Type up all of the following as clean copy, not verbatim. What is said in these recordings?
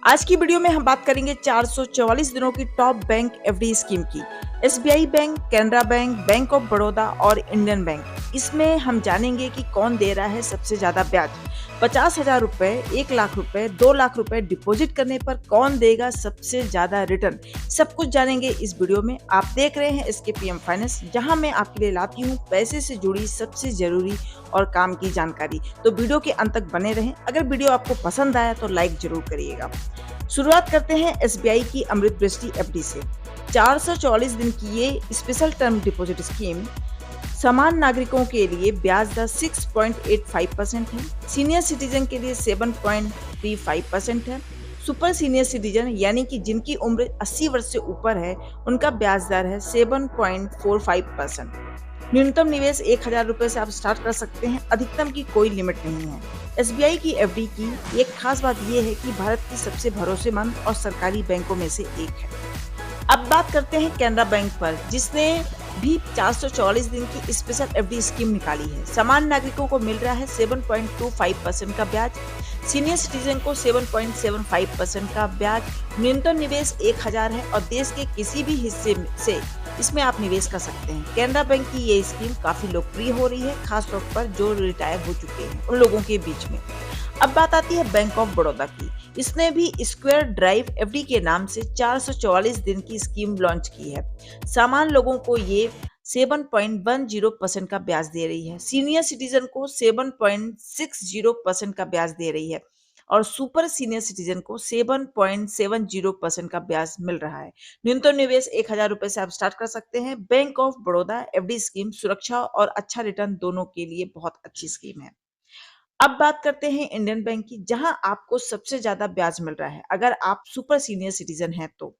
आज की वीडियो में हम बात करेंगे 444 दिनों की टॉप बैंक एफडी स्कीम की। SBI bank, Canara bank, bank of Baroda और इंडियन बैंक। इसमें हम जानेंगे कि कौन दे रहा है सबसे ज्यादा ब्याज। 50,000 रुपए, 1 लाख रुपए, 2 लाख रुपए डिपॉजिट करने पर कौन देगा सबसे ज्यादा रिटर्न। सब कुछ जानेंगे इस वीडियो में। आप देख रहे हैं एसके पीएम फाइनेंस, जहां मैं आपके लिए लाती हूँ पैसे से जुड़ी सबसे जरूरी और काम की जानकारी। तो वीडियो के अंत तक बने रहें। अगर वीडियो आपको पसंद आया तो लाइक जरूर करिएगा। शुरुआत करते हैं एसबीआई की अमृत दृष्टि एफडी से। 444 दिन की ये स्पेशल टर्म डिपॉजिट स्कीम समान नागरिकों के लिए ब्याज दर 6.85% है, सीनियर सिटीजन के लिए 7.35% है, सुपर सीनियर सिटीजन यानी कि जिनकी उम्र 80 वर्ष से ऊपर है उनका ब्याज दर है 7.45%। न्यूनतम निवेश 1,000 रुपए से आप स्टार्ट कर सकते हैं, अधिकतम की कोई लिमिट नहीं है। एसबीआई की एफडी की एक खास बात यह है कि भारत की सबसे भरोसेमंद और सरकारी बैंकों में से एक है। अब बात करते हैं कैनरा बैंक पर, जिसने भी 444 दिन की स्पेशल एफडी स्कीम निकाली है। समान नागरिकों को मिल रहा है 7.25% का ब्याज, सीनियर सिटीजन को 7.75% का ब्याज। न्यूनतम निवेश 1,000 है और देश के किसी भी हिस्से से इसमें आप निवेश कर सकते हैं। कैनरा बैंक की ये स्कीम काफी लोकप्रिय हो रही है, खासतौर पर जो रिटायर हो चुके हैं उन लोगों के बीच में। अब बात आती है बैंक ऑफ बड़ौदा की। इसने भी स्क्वायर ड्राइव एफडी के नाम से 444 दिन की स्कीम लॉन्च की है। सामान्य लोगों को ये 7.10% का ब्याज दे रही है, सीनियर सिटीजन को 7.60% का ब्याज दे रही है और सुपर सीनियर सिटीजन को 7.70% का ब्याज मिल रहा है। न्यूनतम निवेश 1,000 रुपए से आप स्टार्ट कर सकते हैं। Bank of Baroda FD scheme सुरक्षा और अच्छा रिटर्न दोनों के लिए बहुत अच्छी स्कीम है। अब बात करते हैं इंडियन बैंक की, जहां आपको सबसे ज्यादा ब्याज मिल रहा है अगर आप सुपर सीनियर सिटीजन हैं तो।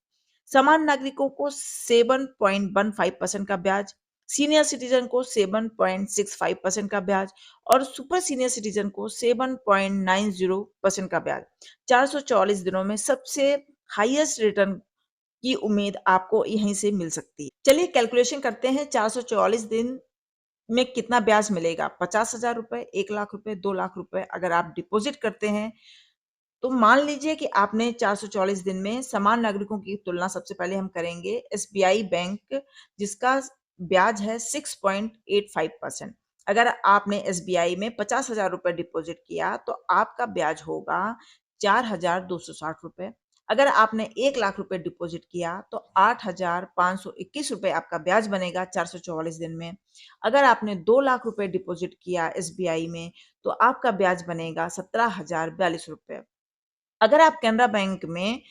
समान नागरिकों को 7.15% का ब्याज, सीनियर सिटीजन को 7.65% का ब्याज और सुपर सीनियर सिटीजन को 7.90% का ब्याज। 444 दिनों में सबसे हाईएस्ट रिटर्न की उम्मीद आपको यहीं से मिल सकती है। चलिए कैलकुलेशन करते हैं। 444 दिन में कितना ब्याज मिलेगा। 50,000 रुपए, 1 लाख रुपए, 2 लाख रुपए अगर आप डिपॉजिट करते हैं तो मान लीजिए कि आपने 444 दिन में समान नागरिकों की तुलना सबसे पहले हम करेंगे एसबीआई बैंक, जिसका ब्याज है 6.85%। अगर आपने एसबीआई में 50,000 रुपए डिपॉजिट किया तो आपका ब्याज होगा 4,260 रुपए। अगर आपने 1 लाख रुपए डिपॉजिट किया तो 8,521 रुपए आपका ब्याज बनेगा 444 दिन में। अगर आपने 2 लाख रुपए डिपॉजिट किया एसबीआई में तो आपका ब्याज बनेगा 17,042 रुपए। अगर आप कैनरा बैंक में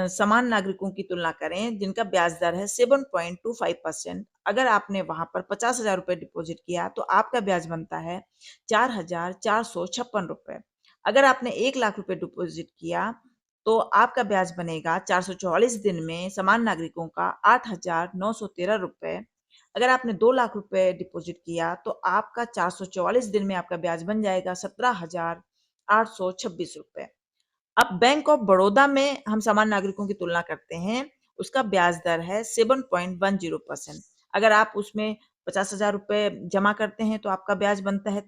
समान नागरिकों की तुलना करें जिनका ब्याज दर है 7.25%, अगर आपने वहां पर 50,000 रुपए डिपॉजिट किया तो आपका ब्याज बनता है 4,456 रुपए। अगर आपने 1 लाख रुपए डिपॉजिट किया तो आपका ब्याज बनेगा 444 दिन में समान नागरिकों का 8,913 रुपए। अगर आपने 2 लाख रुपए डिपॉजिट किया तो आपका 444 दिन में आपका ब्याज बन जाएगा 17,826 रुपए। अब बैंक ऑफ बड़ौदा में हम समान नागरिकों की तुलना करते हैं, उसका ब्याज दर है 7.10%। अगर आप उसमें 50,000 रुपए जमा करते हैं तो आपका ब्याज बनता है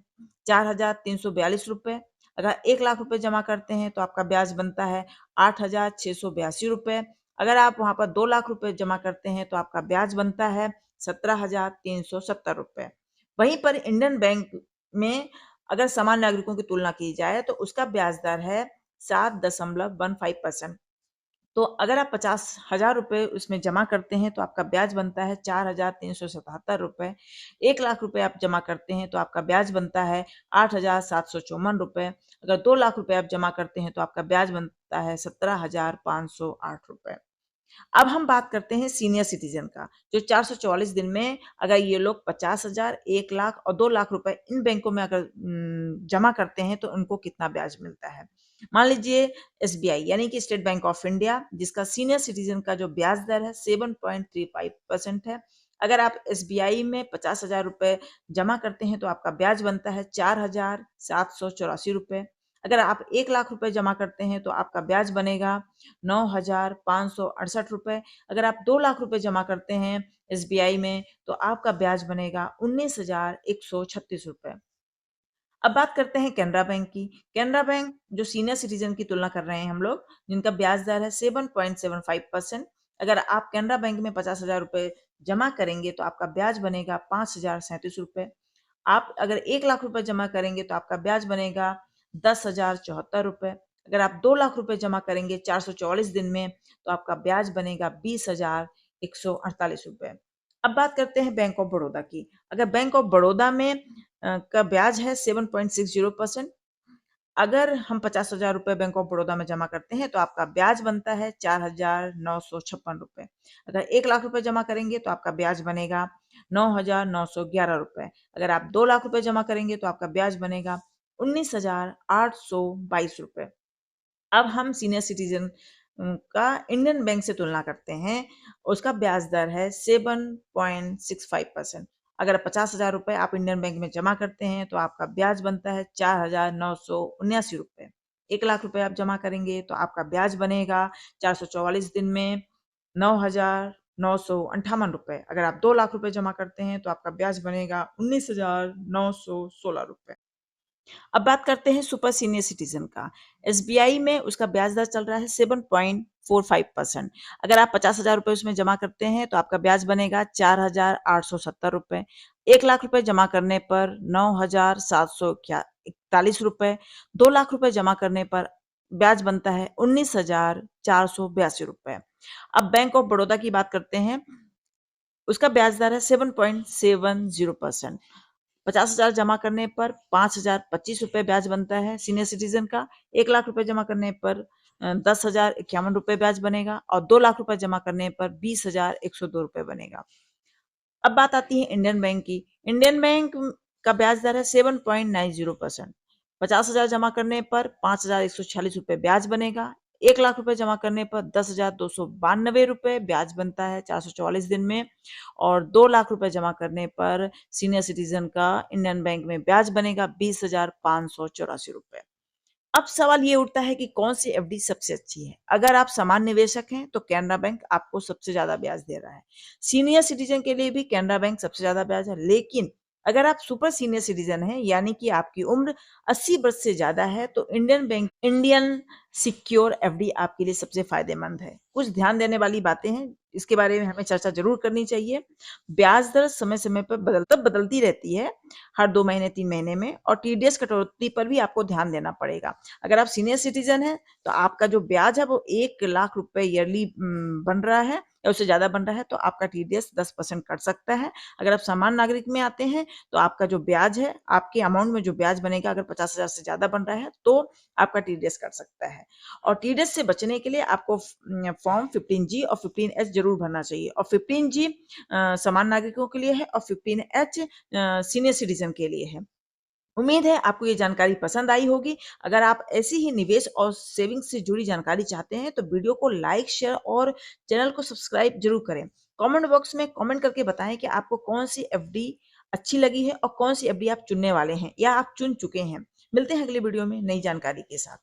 4,342 रुपए। अगर 1 लाख रुपए जमा करते हैं तो आपका ब्याज बनता है 8,682 रुपए। अगर आप वहां पर 2 लाख रुपए जमा करते हैं तो आपका ब्याज बनता है 17,370 रुपए। वहीं पर इंडियन बैंक में अगर समान नागरिकों की तुलना की जाए तो उसका ब्याज दर है 7.15%। तो अगर आप 50,000 रुपए उसमें जमा करते हैं तो आपका ब्याज बनता है 4,377 रुपए। 1 लाख रुपए आप जमा करते हैं तो आपका ब्याज बनता है 8,754 रुपए। अगर 2 लाख रुपए आप जमा करते हैं तो आपका ब्याज बनता है 17,508 रुपए। अब हम बात करते हैं सीनियर सिटीजन का, जो 444 दिन में अगर ये लोग 50,000, 1 लाख और 2 लाख रुपए इन बैंकों में अगर जमा करते हैं तो उनको कितना ब्याज मिलता है। मान लीजिए एसबीआई यानी कि स्टेट बैंक ऑफ इंडिया, जिसका सीनियर सिटीजन का जो ब्याज दर है 7.35% है। अगर आप एसबीआई में 50,000 रुपए जमा करते हैं तो आपका ब्याज बनता है 4,784 रुपए। अगर आप 1 लाख रुपए जमा करते हैं तो आपका ब्याज बनेगा 9,568 रुपए। अगर आप 2 लाख रुपए जमा करते हैं एसबीआई में तो आपका ब्याज बनेगा 19,136 रुपए। अब बात करते हैं कैनरा बैंक की। कैनरा बैंक जो सीनियर सिटीजन की तुलना कर रहे हैं हम लोग, जिनका ब्याज दर है 7.75%। अगर आप कैनरा बैंक में 50,000 रुपए जमा करेंगे तो आपका ब्याज बनेगा 5,037 रुपए। आप अगर 1 लाख रुपए जमा करेंगे तो आपका ब्याज बनेगा 10,074 रुपए। अगर आप 2 लाख रुपए जमा करेंगे 444 दिन में तो आपका ब्याज बनेगा 20,148 रुपए। अब बात करते हैं बैंक ऑफ बड़ौदा की। अगर बैंक ऑफ बड़ौदा में का ब्याज है 7.60%। अगर हम 50,000 रुपए बैंक ऑफ बड़ौदा में जमा करते हैं तो आपका ब्याज बनता है 4,956 रुपए। अगर 1 लाख रुपए जमा करेंगे तो आपका ब्याज बनेगा 9,911 रुपए। अगर आप 2 लाख रुपए जमा करेंगे तो आपका ब्याज बनेगा 19,822 रुपए। अब हम सीनियर सिटीजन का इंडियन बैंक से तुलना करते हैं। उसका ब्याज दर है 7.65%। अगर 50,000 रुपए आप इंडियन बैंक में जमा करते हैं तो आपका ब्याज बनता है 4,979 रुपए। 1 लाख रुपए आप जमा करेंगे तो आपका ब्याज बनेगा 444 दिन में 9,958 रुपए। अगर आप 2 लाख रुपए जमा करते हैं तो आपका ब्याज बनेगा 19,916 रुपए। अब बात करते हैं सुपर सीनियर सिटीजन का। एसबीआई में उसका ब्याज दर चल रहा है 7.45%। अगर आप 50,000 रुपए उसमें जमा करते हैं तो आपका ब्याज बनेगा 4,870 रुपए। 1 लाख रुपए जमा करने पर 9,741 रुपए। 2 लाख रुपए जमा करने पर ब्याज बनता है 19,482 रुपए। अब बैंक ऑफ बड़ौदा की बात करते हैं। उसका ब्याज दर है 7.70%। 50,000 जमा करने पर 5,025 रुपए ब्याज बनता है सीनियर सिटीजन का। 1 लाख रुपए जमा करने पर 10,051 रुपए ब्याज बनेगा और 2 लाख रुपए जमा करने पर 20,102 रुपए बनेगा। अब बात आती है इंडियन बैंक की। इंडियन बैंक का ब्याज दर है 7.90%। 50,000 जमा करने पर 5,146 रुपए ब्याज बनेगा। 1 लाख रुपए जमा करने पर 10,292 रुपए ब्याज बनता है 444 दिन में और 2 लाख रुपए जमा करने पर सीनियर सिटीजन का इंडियन बैंक में ब्याज बनेगा 20,584 रुपए। अब सवाल ये उठता है कि कौन सी एफडी सबसे अच्छी है। अगर आप सामान्य निवेशक हैं तो कैनरा बैंक आपको सबसे ज्यादा ब्याज दे रहा है। सीनियर सिटीजन के लिए भी कैनरा बैंक सबसे ज्यादा ब्याज है, लेकिन अगर आप सुपर सीनियर सिटीजन हैं यानी कि आपकी उम्र 80 वर्ष से ज्यादा है तो Indian bank Indian secure FD आपके लिए सबसे फायदेमंद है। कुछ ध्यान देने वाली बातें हैं, इसके बारे में हमें चर्चा जरूर करनी चाहिए। ब्याज दर समय समय पर बदलती रहती है, हर 2 महीने 3 महीने में, और टीडीएस कटौती पर भी आपको ध्यान देना पड़ेगा। अगर आप सीनियर सिटीजन हैं तो आपका जो ब्याज है वो 1 लाख रुपए ईयरली बन रहा है या उससे ज्यादा बन रहा है तो आपका टीडीएस 10% कट सकता है। अगर आप सामान्य नागरिक में आते हैं तो आपका जो ब्याज है, आपके अमाउंट में जो ब्याज बनेगा, अगर 50,000 से ज्यादा बन रहा है तो आपका टीडीएस कट सकता है। और टीडीएस से बचने के लिए आपको फॉर्म 15G और 15H जरूर भरना चाहिए। और 15G सामान्य नागरिकों के लिए है और 15H सीनियर सिटीजन के लिए है। उम्मीद है आपको ये जानकारी पसंद आई होगी। अगर आप ऐसी ही निवेश और सेविंग्स से जुड़ी जानकारी चाहते हैं तो वीडियो को लाइक, शेयर और चैनल को सब्सक्राइब जरूर करें। कमेंट बॉक्स में कमेंट करके बताएं कि आपको कौन सी एफडी अच्छी लगी है और कौन सी एफडी आप चुनने वाले हैं या आप चुन चुके हैं। मिलते हैं अगली वीडियो में नई जानकारी के साथ।